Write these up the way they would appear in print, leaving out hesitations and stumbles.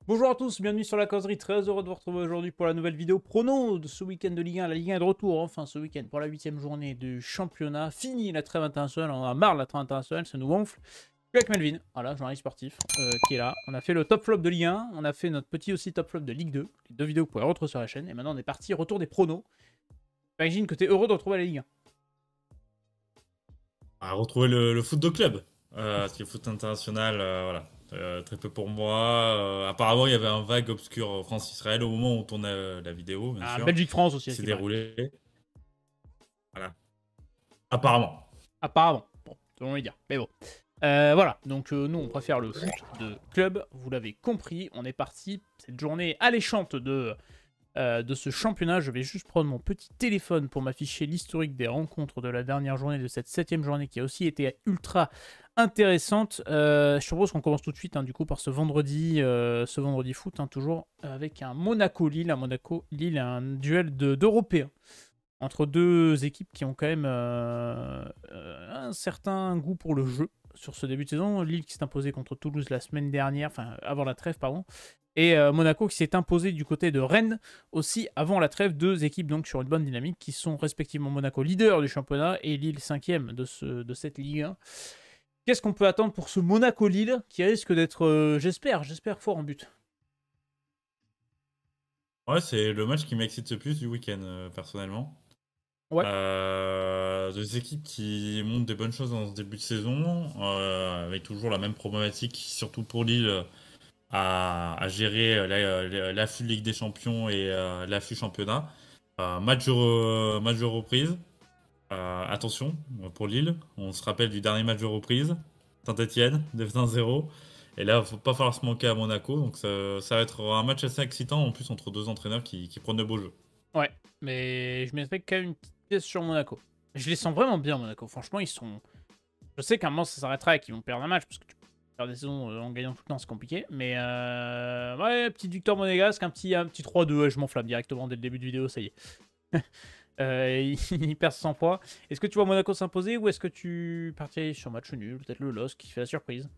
Bonjour à tous, bienvenue sur la causerie, très heureux de vous retrouver aujourd'hui pour la nouvelle vidéo prono de ce week-end de Ligue 1. La Ligue 1 est de retour enfin ce week-end pour la 8ème journée du championnat. Fini la trêve internationale, on a marre de la trêve internationale, ça nous gonfle. Je suis avec Melvin, voilà, journaliste sportif, qui est là. On a fait le top flop de Ligue 1, on a fait notre petit aussi top flop de Ligue 2. Les deux vidéos que vous pouvez retrouver sur la chaîne. Et maintenant on est parti, retour des pronos. J'imagine que tu es heureux de retrouver la Ligue 1. À retrouver le foot de club. Parce que le foot international, voilà, très peu pour moi. Apparemment, il y avait un vague obscur France-Israël au moment où on tournait la vidéo, bien Ah, sûr, Belgique-France aussi, qui à ce s'est qui paraît. déroulée. Voilà. Apparemment. Apparemment, bon, selon les dire, mais bon. Voilà, donc nous on préfère le foot de club, vous l'avez compris, on est parti, cette journée alléchante de ce championnat. Je vais juste prendre mon petit téléphone pour m'afficher l'historique des rencontres de la dernière journée, de cette 7ème journée qui a aussi été ultra intéressante. Je propose qu'on commence tout de suite du coup par ce vendredi foot, toujours avec un Monaco-Lille, un duel d'Européens entre deux équipes qui ont quand même un certain goût pour le jeu sur ce début de saison. Lille qui s'est imposé contre Toulouse la semaine dernière, enfin avant la trêve, pardon. Et Monaco qui s'est imposé du côté de Rennes aussi avant la trêve. Deux équipes donc sur une bonne dynamique qui sont respectivement Monaco leader du championnat et Lille 5ème de cette Ligue 1. Qu'est-ce qu'on peut attendre pour ce Monaco-Lille qui risque d'être, j'espère fort en but? Ouais, c'est le match qui m'excite le plus du week-end, personnellement. Ouais. Deux équipes qui montrent des bonnes choses dans ce début de saison, avec toujours la même problématique, surtout pour Lille, à gérer l'afflux Ligue des Champions et l'afflux championnat. Match de reprise. Attention pour Lille, on se rappelle du dernier match de reprise, Saint-Etienne, 2-1-0. Et là, il ne faut pas falloir se manquer à Monaco. Donc ça va être un match assez excitant, en plus entre deux entraîneurs qui prennent de beaux jeux. Ouais, mais je mettrais quand même une petite pièce sur Monaco. Je les sens vraiment bien, Monaco. Franchement, ils sont. Je sais qu'à un moment, ça s'arrêtera et qu'ils vont perdre un match, parce que tu peux faire des saisons en gagnant tout le temps, c'est compliqué. Mais ouais, petite victoire monégasque, un petit 3-2. Ouais, je m'enflamme directement dès le début de vidéo, ça y est. Il perd 100 points. Est-ce que tu vois Monaco s'imposer ou est-ce que tu partirais sur match nul? Peut-être le LOSC qui fait la surprise.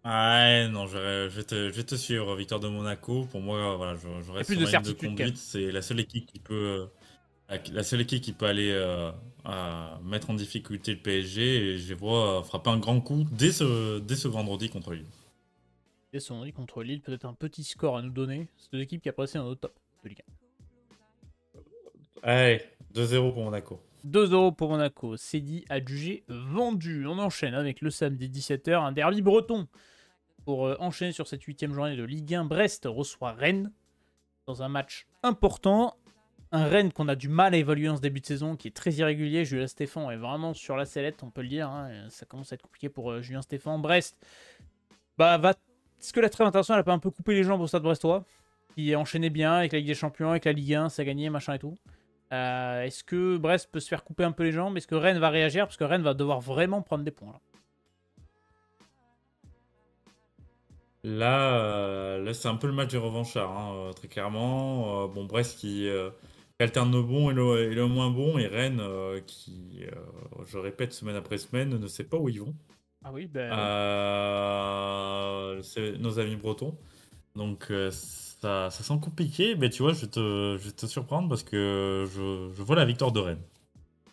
Ouais, non, je vais te suivre, victoire de Monaco. Pour moi, voilà, je Il y a reste plus sur de ma ligne de certitude quand même. conduite. C'est la seule équipe qui peut aller mettre en difficulté le PSG. Et je les vois frapper un grand coup dès ce vendredi contre lui. Et son contre Lille, peut-être un petit score à nous donner. C'est deux équipes qui apprécient dans notre top de Ligue 1. Allez, 2-0 pour Monaco. 2 € pour Monaco, c'est dit, adjugé, vendu. On enchaîne avec le samedi 17h, un derby breton. Pour enchaîner sur cette 8ème journée de Ligue 1, Brest reçoit Rennes dans un match important. Un Rennes qu'on a du mal à évaluer en ce début de saison, qui est très irrégulier. Julien Stéphan est vraiment sur la sellette, on peut le dire. Ça commence à être compliqué pour Julien Stéphan. Brest, est-ce que la trêve internationale a pas un peu coupé les jambes au stade brestois, qui est enchaîné bien avec la Ligue des Champions, avec la Ligue 1, ça a gagné, machin et tout. Est-ce que Brest peut se faire couper un peu les jambes? Est-ce que Rennes va réagir? Parce que Rennes va devoir vraiment prendre des points là. Là, c'est un peu le match des revanchards, hein, très clairement. Bon, Brest qui alterne le bon et le moins bon, et Rennes je répète, semaine après semaine, ne sait pas où ils vont. Ah oui, ben oui. C'est nos amis bretons. Donc ça sent compliqué, mais tu vois, je vais te surprendre parce que je vois la victoire de Rennes.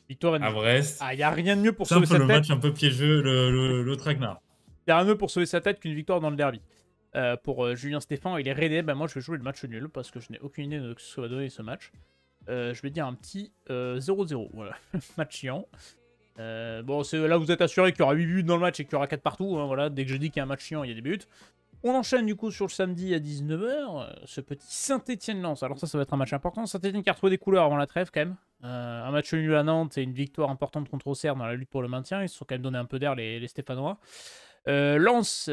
Victoire À Rennes. Brest, Ah, il n'y a rien de mieux pour c'est un sauver peu sa le tête. match un peu piégeux, le traquenard. Il y a rien de mieux pour sauver sa tête qu'une victoire dans le derby. Pour Julien Stéphan, il est rennais. Ben moi, je vais jouer le match nul parce que je n'ai aucune idée de ce que va donner ce match. Je vais dire un petit 0-0. Voilà, match chiant. Bon, là, vous êtes assuré qu'il y aura 8 buts dans le match et qu'il y aura 4 partout. Hein, voilà. Dès que je dis qu'il y a un match chiant, il y a des buts. On enchaîne du coup sur le samedi à 19h, ce petit Saint-Etienne-Lens. Alors ça va être un match important. Saint-Etienne qui a retrouvé des couleurs avant la trêve quand même. Un match nul à Nantes et une victoire importante contre Auxerre dans la lutte pour le maintien. Ils se sont quand même donné un peu d'air les Stéphanois. Lens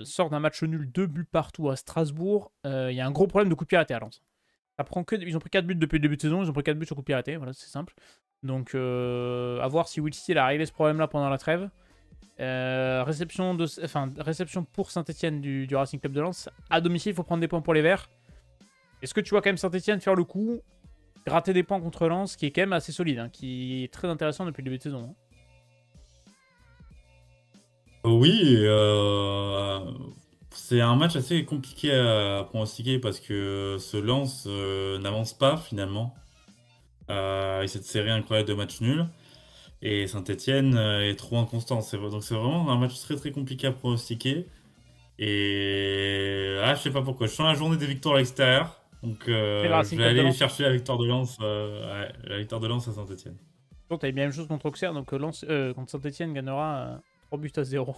sort d'un match nul, 2 buts partout à Strasbourg. Il y a un gros problème de coup de pied arrêté à Lens. Ils ont pris 4 buts depuis le début de saison, ils ont pris 4 buts sur coup de pied arrêté, voilà, c'est simple. Donc à voir si Will Steele a réglé ce problème-là pendant la trêve. Réception pour Saint-Etienne du Racing Club de Lens. À domicile, il faut prendre des points pour les Verts. Est-ce que tu vois quand même Saint-Etienne faire le coup, gratter des points contre Lens, qui est quand même assez solide, hein, qui est très intéressant depuis le début de saison, hein. Oui, C'est un match assez compliqué à pronostiquer parce que ce Lens n'avance pas finalement. Et cette série incroyable de matchs nuls. Et Saint-Etienne est trop inconstant. Donc c'est vraiment un match très très compliqué à pronostiquer. Et je sais pas pourquoi. Je sens la journée des victoires à l'extérieur. Donc C'est le je Racing vais Club de aller Lens. chercher la victoire de Lens, la victoire de Lens à Saint-Etienne. Donc, t'avais bien la même chose contre Auxerre, donc contre Saint-Etienne gagnera 3 buts à 0.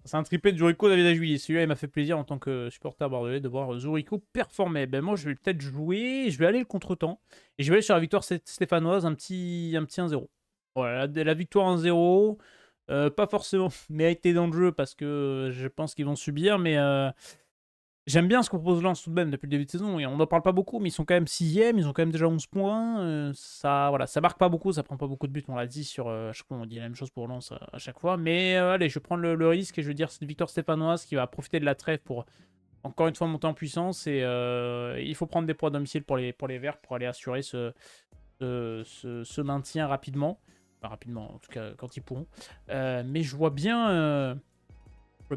C'est un triplé de Zurico David Ajuillet. Celui-là, il m'a fait plaisir en tant que supporter bordelais de voir Zurico performer. Ben moi, je vais peut-être jouer, je vais aller le contre-temps. Et je vais aller sur la victoire stéphanoise, un petit 1-0. Voilà, la victoire 1-0. Pas forcément mérité dans le jeu parce que je pense qu'ils vont subir, mais j'aime bien ce qu'on propose Lens tout de même depuis le début de saison. Et on n'en parle pas beaucoup, mais ils sont quand même 6ème, ils ont quand même déjà 11 points. Ça, voilà, ça marque pas beaucoup, ça prend pas beaucoup de buts, on l'a dit sur. À chaque fois, on dit la même chose pour Lens à chaque fois. Mais allez, je vais prendre le risque et je vais dire c'est une victoire stéphanoise qui va profiter de la trêve pour encore une fois monter en puissance. Et il faut prendre des points à domicile pour les Verts pour aller assurer ce maintien rapidement. Enfin, rapidement, en tout cas, quand ils pourront. Mais je vois bien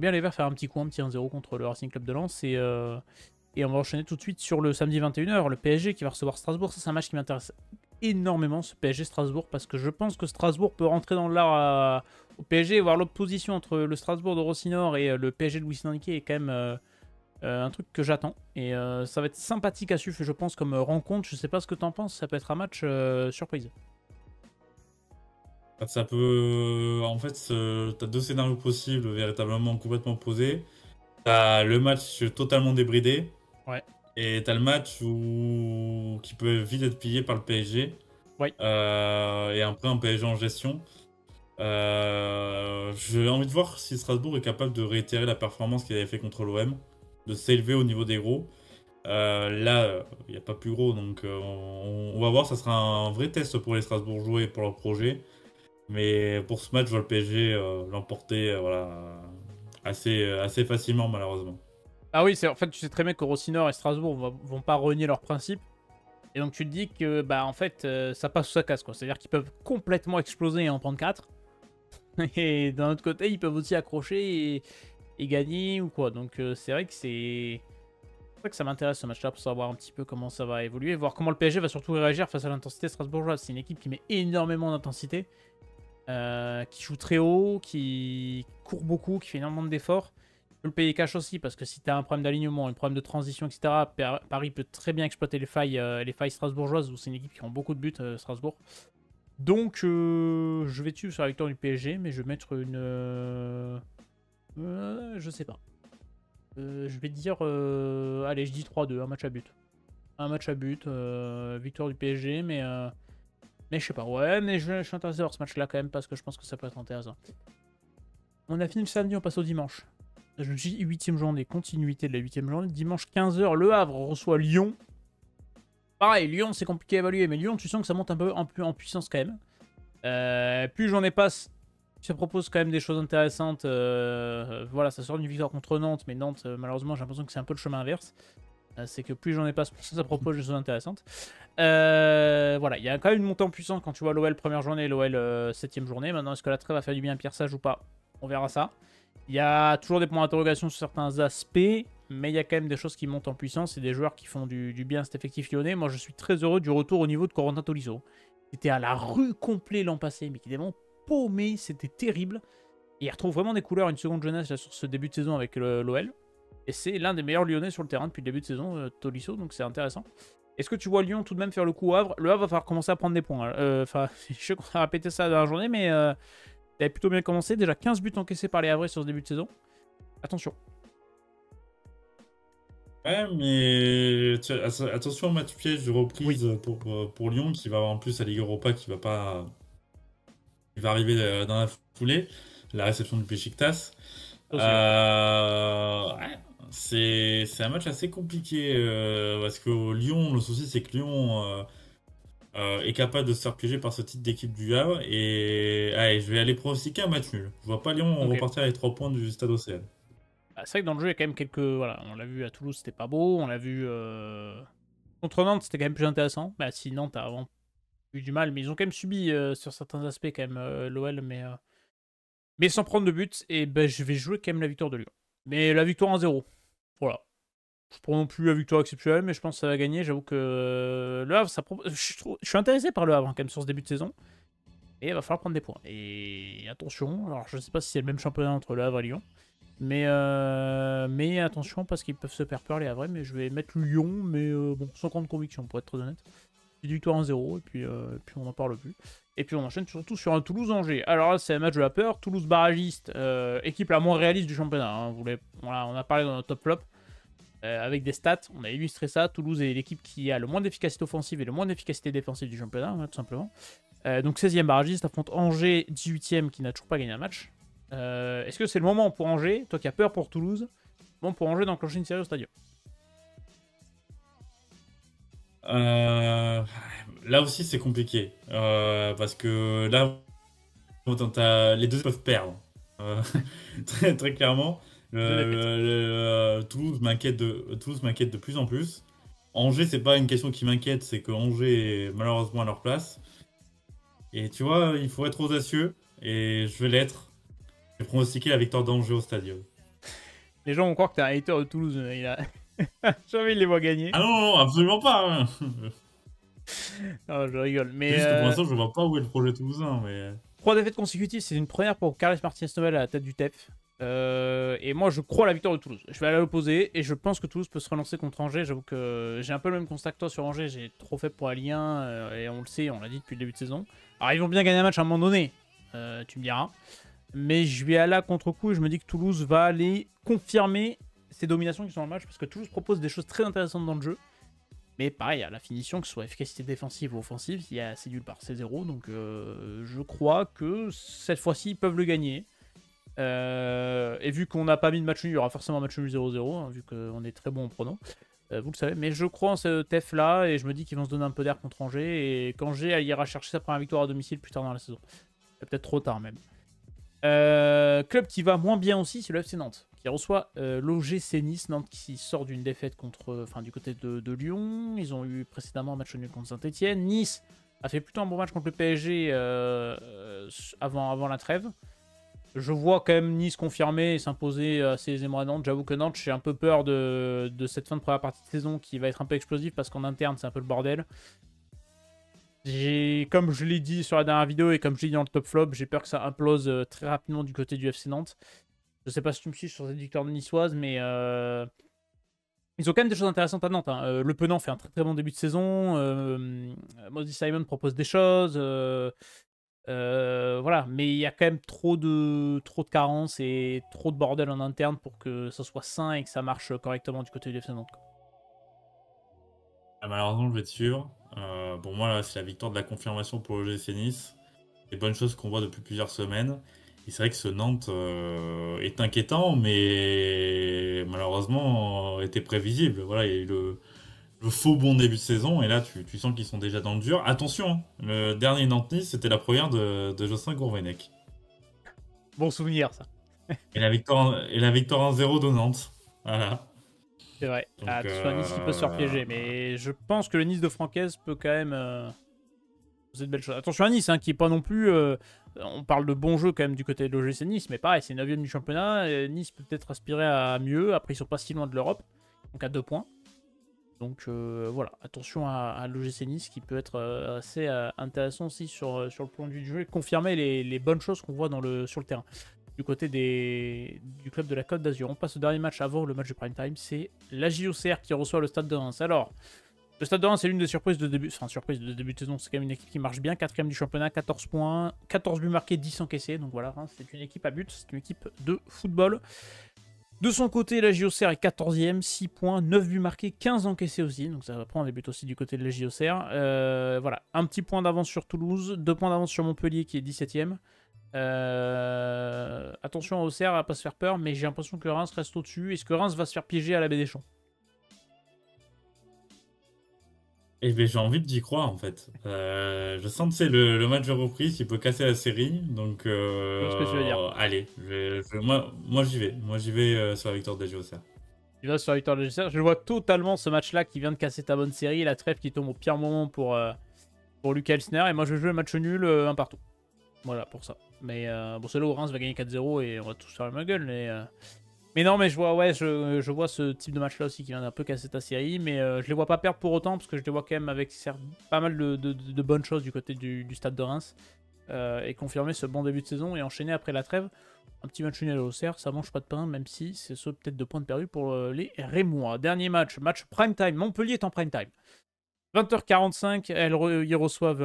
les Verts faire un petit coup, un petit 1-0 contre le Racing Club de Lens. Et on va enchaîner tout de suite sur le samedi 21h, le PSG qui va recevoir Strasbourg. Ça, c'est un match qui m'intéresse énormément, ce PSG-Strasbourg, parce que je pense que Strasbourg peut rentrer dans l'art au PSG et voir l'opposition entre le Strasbourg de Rossinor et le PSG de Luis Enrique est quand même un truc que j'attends. Et ça va être sympathique à suivre, je pense, comme rencontre. Je sais pas ce que t'en penses, ça peut être un match surprise. Ça peut. En fait, t'as deux scénarios possibles, véritablement complètement opposés. T'as le match totalement débridé. Ouais, Et t'as le match qui peut vite être pillé par le PSG. ouais. Et après un PSG en gestion. J'ai envie de voir si Strasbourg est capable de réitérer la performance qu'il avait fait contre l'OM, de s'élever au niveau des gros. Là, il n'y a pas plus gros, donc on va voir. Ça sera un vrai test pour les Strasbourgeois et pour leur projet. Mais pour ce match, je vois le PSG l'emporter voilà, assez facilement, malheureusement. Ah oui, en fait, tu sais très bien que Rossinor et Strasbourg vont pas renier leurs principes. Et donc tu te dis que bah en fait ça passe ou ça casse quoi. C'est-à-dire qu'ils peuvent complètement exploser et en prendre 4. Et d'un autre côté, ils peuvent aussi accrocher et gagner ou quoi. Donc c'est vrai que c'est vrai que ça m'intéresse ce match-là pour savoir un petit peu comment ça va évoluer, voir comment le PSG va surtout réagir face à l'intensité strasbourgeoise. C'est une équipe qui met énormément d'intensité, qui joue très haut, qui court beaucoup, qui fait énormément d'efforts. Tu peux le payer cash aussi parce que si tu as un problème d'alignement, un problème de transition, etc., Paris peut très bien exploiter les failles strasbourgeoises où c'est une équipe qui prend beaucoup de buts, Strasbourg. Donc je vais tuer sur la victoire du PSG, mais je vais mettre une. Je sais pas. Je vais dire. Allez, je dis 3-2, un match à but. Un match à but, victoire du PSG, mais je sais pas. Ouais, mais je suis intéressé par ce match-là quand même parce que je pense que ça peut être intéressant. On a fini le samedi, on passe au dimanche. Je dis 8ème journée, continuité de la 8ème journée. Dimanche 15h, Le Havre reçoit Lyon. Pareil, Lyon, c'est compliqué à évaluer, mais Lyon, tu sens que ça monte un peu en puissance quand même. Plus j'en ai passe, ça propose quand même des choses intéressantes. Voilà, ça sort d'une victoire contre Nantes, mais Nantes, malheureusement, j'ai l'impression que c'est un peu le chemin inverse. C'est que plus j'en ai passe, plus ça propose des choses intéressantes. Voilà, il y a quand même une montée en puissance quand tu vois l'OL première journée et l'OL 7ème journée. Maintenant, est-ce que la trêve va faire du bien à Pierre Sage ou pas? On verra ça. Il y a toujours des points d'interrogation sur certains aspects, mais il y a quand même des choses qui montent en puissance et des joueurs qui font du bien à cet effectif lyonnais. Moi, je suis très heureux du retour au niveau de Corentin Tolisso. Il était à la rue complet l'an passé, mais qui était vraiment paumé, c'était terrible. Et il retrouve vraiment des couleurs, une seconde jeunesse là, sur ce début de saison avec l'OL. Et c'est l'un des meilleurs lyonnais sur le terrain depuis le début de saison, Tolisso, donc c'est intéressant. Est-ce que tu vois Lyon tout de même faire le coup au Havre? Le Havre va falloir commencer à prendre des points. Enfin, je sais qu'on a répété ça dans la journée, mais il avait plutôt bien commencé. Déjà 15 buts encaissés par les Havrais sur ce début de saison. Attention. Ouais, mais attention au match piège de Oui. reprise pour Lyon qui va avoir en plus la Ligue Europa qui va pas. Il va arriver dans la foulée, la réception du Beşiktaş. Aussi, ouais. Ouais, c'est un match assez compliqué parce que Lyon, le souci c'est que Lyon est capable de se faire piéger par ce type d'équipe du Havre et allez, je vais aller pronostiquer un match nul. Je vois pas Lyon Ok. repartir avec 3 points du Stade Océane. Bah, c'est vrai que dans le jeu, il y a quand même quelques. Voilà, on l'a vu à Toulouse, c'était pas beau. On l'a vu contre Nantes, c'était quand même plus intéressant. Bah, si Nantes a vraiment eu du mal, mais ils ont quand même subi sur certains aspects, quand même, l'OL, mais sans prendre de but. Et ben, je vais jouer quand même la victoire de Lyon. Mais la victoire 1-0. Voilà. Je prends non plus la victoire exceptionnelle, mais je pense que ça va gagner. J'avoue que le Havre, je suis intéressé par le Havre quand même sur ce début de saison. Et il va falloir prendre des points. Et attention, alors je sais pas si c'est le même championnat entre le Havre et Lyon. Mais attention parce qu'ils peuvent se faire peur les Havrais. Mais je vais mettre Lyon, mais bon, sans grande conviction pour être très honnête. Une victoire 1-0 et puis on n'en parle plus. Et puis on enchaîne surtout sur un Toulouse-Angers. Alors là c'est un match de la peur. Toulouse barragiste, équipe la moins réaliste du championnat. Hein. Voilà, on a parlé dans notre top flop. Avec des stats, on a illustré ça. Toulouse est l'équipe qui a le moins d'efficacité offensive et le moins d'efficacité défensive du championnat, hein, tout simplement. Donc 16e barragiste affronte Angers, 18e qui n'a toujours pas gagné un match. Est-ce que c'est le moment pour Angers, toi qui as peur pour Toulouse, bon pour Angers d'enclencher une série au stadium? Là aussi, c'est compliqué. Parce que là, les deux peuvent perdre. Très, très clairement. Toulouse m'inquiète de plus en plus. Angers, c'est pas une question qui m'inquiète, c'est que Angers est malheureusement à leur place. Et tu vois, il faut être audacieux. Et je vais l'être. Je vais pronostiquer la victoire d'Angers au stadium. Les gens vont croire que t'es un hater de Toulouse. Jamais il les voit gagner. Ah non, non, absolument pas. Hein. Non, je rigole. Mais C'est juste que pour l'instant, je vois pas où est le projet toulousain. Mais... 3 défaites consécutives, c'est une première pour Carles Martinez-Noël à la tête du TEF. Et moi, je crois à la victoire de Toulouse. Je vais aller à l'opposé et je pense que Toulouse peut se relancer contre Angers. J'avoue que j'ai un peu le même constat que toi sur Angers. J'ai trop fait pour la Ligue 1 et on le sait, on l'a dit depuis le début de saison. Alors, ils vont bien gagner un match à un moment donné, tu me diras. Mais je vais aller à contre-coup et je me dis que Toulouse va aller confirmer ses dominations qui sont dans le match parce que Toulouse propose des choses très intéressantes dans le jeu. Mais pareil, à la finition, que ce soit efficacité défensive ou offensive, c'est nul par, c'est 0. Donc je crois que cette fois-ci, ils peuvent le gagner. Et vu qu'on n'a pas mis de match nul, il y aura forcément un match nul 0-0, hein, vu qu'on est très bon en pronom. Vous le savez, mais je crois en ce TEF là et je me dis qu'ils vont se donner un peu d'air contre Angers. Et qu'Angers ira chercher sa première victoire à domicile plus tard dans la saison. C'est peut-être trop tard même. Club qui va moins bien aussi, c'est le FC Nantes, qui reçoit l'OGC Nice. Nantes qui sort d'une défaite du côté de Lyon. Ils ont eu précédemment un match nul contre Saint-Etienne. Nice a fait plutôt un bon match contre le PSG avant la trêve. Je vois quand même Nice confirmer et s'imposer assez aisément à Nantes. J'avoue que Nantes, j'ai un peu peur de cette fin de première partie de saison qui va être un peu explosive parce qu'en interne, c'est un peu le bordel. Comme je l'ai dit sur la dernière vidéo et comme je l'ai dit dans le top flop, j'ai peur que ça implose très rapidement du côté du FC Nantes. Je sais pas si tu me suis sur cette victoire niçoise, mais ils ont quand même des choses intéressantes à Nantes. Hein. Le Penant fait un très très bon début de saison. Moses Simon propose des choses. Voilà, mais il y a quand même trop de carences et trop de bordel en interne pour que ça soit sain et que ça marche correctement du côté du FC Nantes. Ah, malheureusement, je vais te suivre. Pour moi, là, c'est la victoire de la confirmation pour le GC Nice. Des bonnes choses qu'on voit depuis plusieurs semaines. Et c'est vrai que ce Nantes est inquiétant, mais malheureusement était prévisible. Voilà, il y a eu le faux bon début de saison, et là, tu sens qu'ils sont déjà dans le dur. Attention, hein, le dernier Nantes-Nice, c'était la première de Jocelyn Gourvenec. Bon souvenir, ça. Et la victoire 1-0 de Nantes. Voilà. C'est vrai. Donc, Attention à Nice qui peut se faire piéger, mais je pense que le Nice de Francaise peut quand même poser de belles choses. Attention à Nice, hein, qui est pas non plus... on parle de bon jeu quand même du côté de l'OGC Nice, mais pareil, c'est 9ème du championnat. Nice peut peut-être aspirer à mieux. Après, ils sont pas si loin de l'Europe, donc à 2 points. Donc voilà, attention à l'OGC Nice qui peut être assez intéressant aussi sur le plan du jeu et confirmer les bonnes choses qu'on voit sur le terrain. Du côté du club de la Côte d'Azur. On passe au dernier match avant le match de prime time, c'est la JOCR qui reçoit le Stade de Reims. Alors, le Stade de Reims, c'est l'une des surprises de début, de début de saison, c'est quand même une équipe qui marche bien, 4ème du championnat, 14 points, 14 buts marqués, 10 encaissés, donc voilà, Reims, c'est une équipe à but, c'est une équipe de football. De son côté, la JOCR est 14ème, 6 points, 9 buts marqués, 15 encaissés aussi, donc ça va prendre des buts aussi du côté de la JOCR. Voilà, un petit point d'avance sur Toulouse, 2 points d'avance sur Montpellier qui est 17ème. Attention à Auxerre à pas se faire peur, mais j'ai l'impression que Reims reste au-dessus. Est-ce que Reims va se faire piéger à la Baie des Champs? Et ben, j'ai envie d'y croire en fait. Je sens que c'est le match de reprise qui peut casser la série. Donc, Je vois ce que tu veux dire. allez, moi j'y vais. Moi j'y vais sur la victoire des JOCR. Tu vas sur la victoire de la JOCR. Je vois totalement ce match-là qui vient de casser ta bonne série. La trêve qui tombe au pire moment pour Lucas Elsner. Et moi je vais jouer le match nul un partout. Voilà pour ça. Mais bon, c'est là où Reims va gagner 4-0 et on va tous faire la gueule. Mais non, mais je vois, ouais, je vois ce type de match-là aussi qui vient d'un peu casser ta série, mais je les vois pas perdre pour autant, parce que je les vois quand même avec pas mal de bonnes choses du côté du Stade de Reims, et confirmer ce bon début de saison et enchaîner après la trêve. Un petit match nul à l'Auxerre, ça mange pas de pain, même si c'est ça peut-être 2 points de perdu pour les Rémois. Dernier match prime time, Montpellier est en prime time. 20h45, ils reçoivent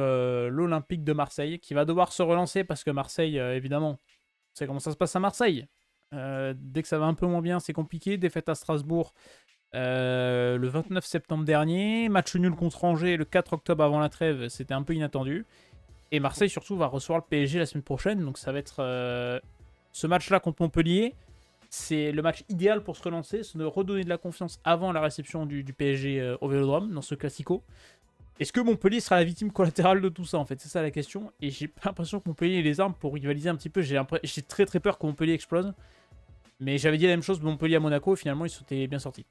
l'Olympique de Marseille, qui va devoir se relancer, parce que Marseille, évidemment, c'est comment ça se passe à Marseille. Dès que ça va un peu moins bien, c'est compliqué. Défaite à Strasbourg le 29 septembre dernier. Match nul contre Angers le 4 octobre avant la trêve. C'était un peu inattendu. Et Marseille, surtout, va recevoir le PSG la semaine prochaine. Donc ça va être ce match-là contre Montpellier. C'est le match idéal pour se relancer, se redonner de la confiance avant la réception du PSG au Vélodrome, dans ce Classico. Est-ce que Montpellier sera la victime collatérale de tout ça, en fait? C'est ça la question. Et j'ai pas l'impression que Montpellier ait les armes pour rivaliser un petit peu. J'ai très très peur que Montpellier explose. Mais j'avais dit la même chose de Montpellier à Monaco, et finalement ils s'étaient bien sortis.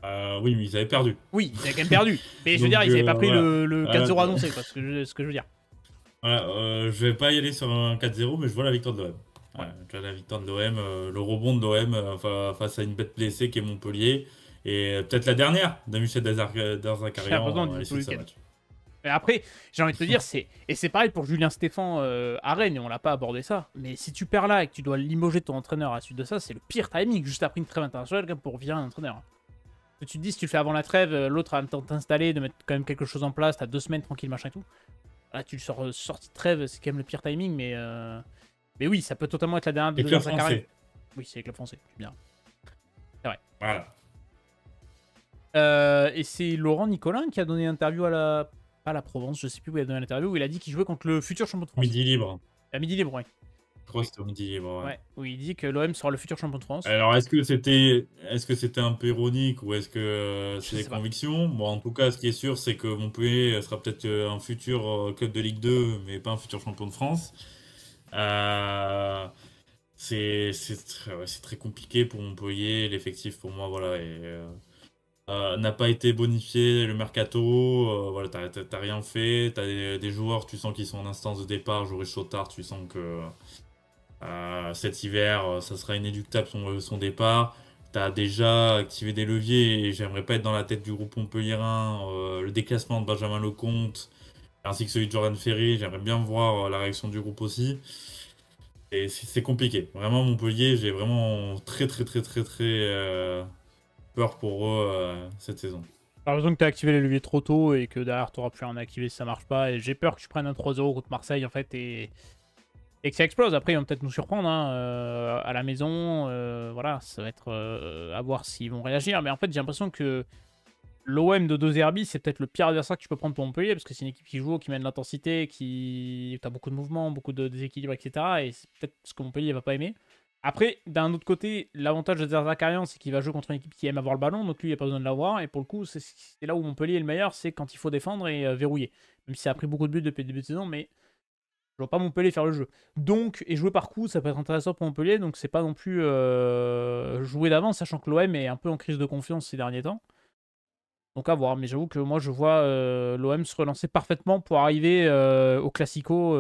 Oui, mais ils avaient perdu. Oui, ils avaient quand même perdu. Mais je veux dire, ils n'avaient pas pris voilà. le 4-0 annoncé, quoi, ce que je veux dire. Voilà, je vais pas y aller sur un 4-0, mais je vois la victoire de l'OM. Ouais. La victoire de l'OM, le rebond de l'OM face à une bête blessée qui est Montpellier. Et peut-être la dernière de Michel Derzakarian à l'issue de ce match. Et après, j'ai envie de te dire, c'est pareil pour Julien Stéphan à Rennes, et on l'a pas abordé ça. Mais si tu perds là et que tu dois limoger ton entraîneur à la suite de ça, c'est le pire timing, juste après une trêve internationale pour virer un entraîneur. Tu te dis, si tu le fais avant la trêve, l'autre a le temps de t'installer, de mettre quand même quelque chose en place, t'as 2 semaines tranquille, machin et tout. Là, tu le sors sorti de trêve, c'est quand même le pire timing, mais oui, ça peut totalement être la dernière de sa carrière. Oui, c'est avec le français, c'est bien. C'est vrai. Voilà. Et c'est Laurent Nicolin qui a donné une interview à la Provence, je sais plus où il a donné l'interview, où il a dit qu'il jouait contre le futur champion de France. Midi Libre. À Midi Libre, oui. Je crois que c'était au Midi Libre. Ouais, où il dit que l'OM sera le futur champion de France. Alors, est-ce que c'était un peu ironique ou est-ce que c'est des convictions? Bon, en tout cas, ce qui est sûr, c'est que Montpellier sera peut-être un futur club de Ligue 2, mais pas un futur champion de France. C'est très compliqué pour Montpellier. L'effectif, pour moi, voilà, n'a pas été bonifié. Le mercato, voilà, t'as rien fait. T'as des joueurs, tu sens qu'ils sont en instance de départ. Joris Chotard, tu sens que cet hiver, ça sera inéluctable son départ. T'as déjà activé des leviers et j'aimerais pas être dans la tête du groupe montpelliérain. Le déclassement de Benjamin Lecomte, ainsi que celui de Jordan Ferry, j'aimerais bien voir la réaction du groupe aussi. Et c'est compliqué. Vraiment, Montpellier, j'ai vraiment très peur pour eux cette saison. J'ai l'impression que tu as activé les leviers trop tôt et que derrière tu n'auras plus rien à activer si ça marche pas. Et j'ai peur que tu prennes un 3-0 contre Marseille en fait et que ça explose. Après, ils vont peut-être nous surprendre à la maison. Voilà, ça va être à voir s'ils vont réagir. Mais en fait, j'ai l'impression que l'OM de De Zerbi, c'est peut-être le pire adversaire que tu peux prendre pour Montpellier parce que c'est une équipe qui joue, qui mène l'intensité, qui a beaucoup de mouvements, beaucoup de déséquilibres, etc. Et c'est peut-être ce que Montpellier va pas aimer. Après, d'un autre côté, l'avantage de Derzakarian, c'est qu'il va jouer contre une équipe qui aime avoir le ballon, donc lui, il n'y a pas besoin de l'avoir. Et pour le coup, c'est là où Montpellier est le meilleur, c'est quand il faut défendre et verrouiller. Même si ça a pris beaucoup de buts depuis le début de saison, mais je vois pas Montpellier faire le jeu. Donc, et jouer par coup, ça peut être intéressant pour Montpellier, donc c'est pas non plus jouer d'avance, sachant que l'OM est un peu en crise de confiance ces derniers temps. Donc à voir, mais j'avoue que moi je vois l'OM se relancer parfaitement pour arriver au Classico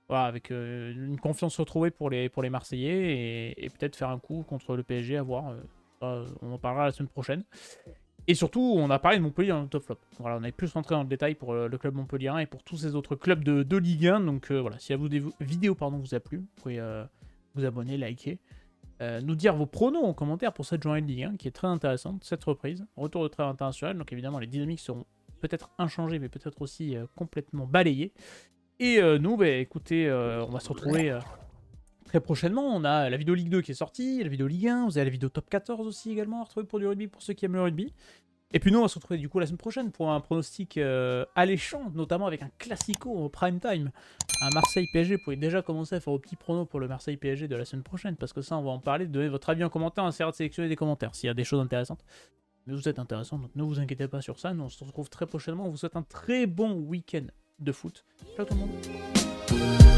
voilà, avec une confiance retrouvée pour les Marseillais et peut-être faire un coup contre le PSG, à voir. On en parlera la semaine prochaine. Et surtout, on a parlé de Montpellier dans le top flop. Voilà, on est plus rentré dans le détail pour le club montpelliérain et pour tous ces autres clubs de Ligue 1. Donc voilà, si la vidéo vous a plu, vous pouvez vous abonner, liker. Nous dire vos pronos en commentaire pour cette journée de Ligue 1 qui est très intéressante, cette reprise, retour de trêve international, donc évidemment les dynamiques seront peut-être inchangées mais peut-être aussi complètement balayées. Et nous, bah, écoutez, on va se retrouver très prochainement. On a la vidéo Ligue 2 qui est sortie, la vidéo Ligue 1, vous avez la vidéo Top 14 aussi également à retrouver pour du rugby, pour ceux qui aiment le rugby. Et puis nous, on va se retrouver du coup la semaine prochaine pour un pronostic alléchant, notamment avec un classico au prime time. Un Marseille-PSG, vous pouvez déjà commencer à faire vos petits pronos pour le Marseille-PSG de la semaine prochaine, parce que ça, on va en parler, donner votre avis en commentaire, on essaiera de sélectionner des commentaires s'il y a des choses intéressantes. Mais vous êtes intéressants, donc ne vous inquiétez pas sur ça. Nous, on se retrouve très prochainement. On vous souhaite un très bon week-end de foot. Ciao tout le monde.